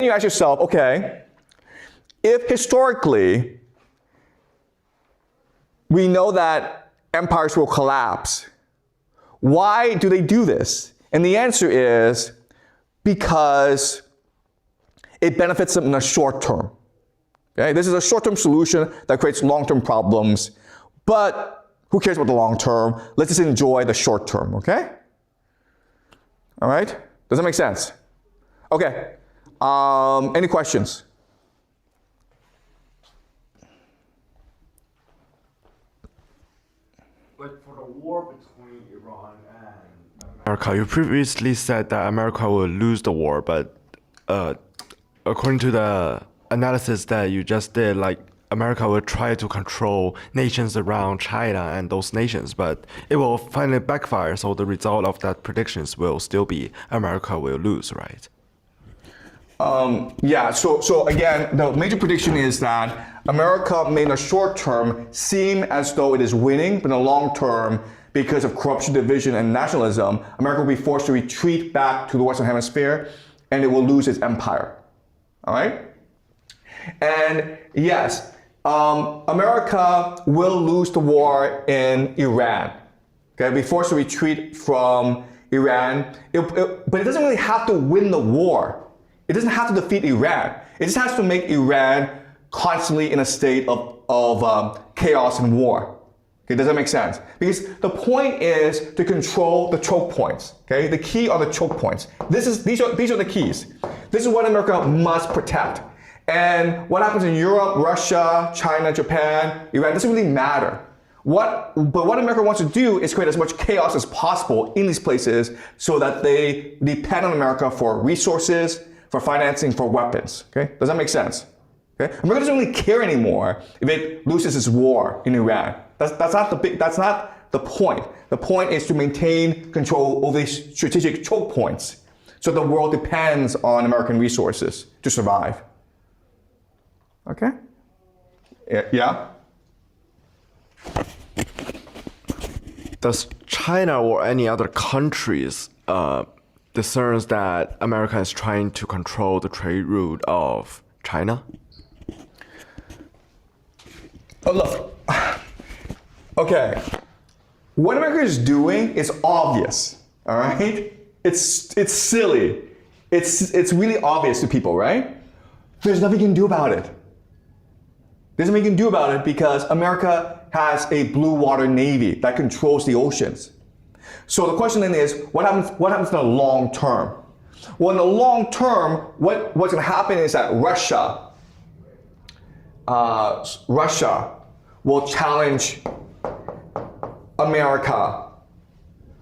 You ask yourself, okay, if historically we know that empires will collapse, why do they do this? And the answer is because it benefits them in the short term. Okay? This is a short-term solution that creates long-term problems, but who cares about the long term? Let's just enjoy the short term, okay? All right? Does that make sense? Okay. Any questions? But for the war between Iran and America, you previously said that America will lose the war, but according to the analysis that you just did, like America will try to control nations around China and those nations, but it will finally backfire. So the result of that predictions will still be America will lose, right? Yeah, so again, the major prediction is that America may in the short term seem as though it is winning, but in the long term, because of corruption, division, and nationalism, America will be forced to retreat back to the Western Hemisphere, and it will lose its empire. All right? And yes, America will lose the war in Iran. Okay, be forced to retreat from Iran, but it doesn't really have to win the war. It doesn't have to defeat Iran. It just has to make Iran constantly in a state of chaos and war. Okay, does that make sense? Because the point is to control the choke points. Okay, the key are the choke points. These are the keys. This is what America must protect. And what happens in Europe, Russia, China, Japan, Iran doesn't really matter. But what America wants to do is create as much chaos as possible in these places so that they depend on America for resources, for financing, for weapons. Okay, does that make sense? Okay, America doesn't really care anymore if it loses its war in Iran. That's not the point. The point is to maintain control over these strategic choke points, so the world depends on American resources to survive. Okay? Yeah? Does China or any other countries discerns that America is trying to control the trade route of China? Oh, look. Okay. What America is doing is obvious. All right? It's silly. It's really obvious to people, right? There's nothing you can do about it. There's nothing you can do about it because America has a blue water navy that controls the oceans. So the question then is, what happens in the long term? Well, in the long term, what's going to happen is that Russia will challenge America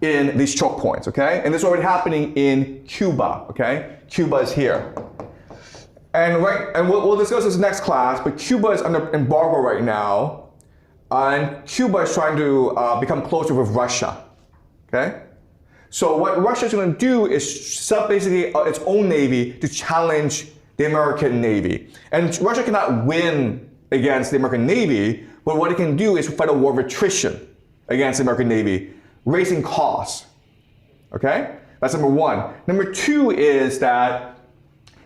in these choke points, okay? And this is already happening in Cuba, okay? Cuba is here. And we'll discuss this next class, but Cuba is under embargo right now, and Cuba is trying to become closer with Russia. Okay? So what Russia is going to do is set up basically its own navy to challenge the American Navy. And Russia cannot win against the American Navy, but what it can do is fight a war of attrition against the American Navy, raising costs. Okay? That's number one. Number two is that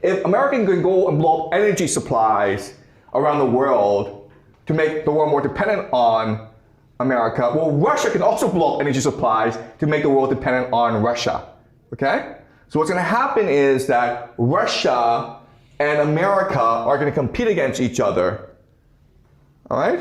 if America can go and blow up energy supplies around the world to make the world more dependent on America, well, Russia can also blow up energy supplies to make the world dependent on Russia. Okay? So what's going to happen is that Russia and America are going to compete against each other. All right?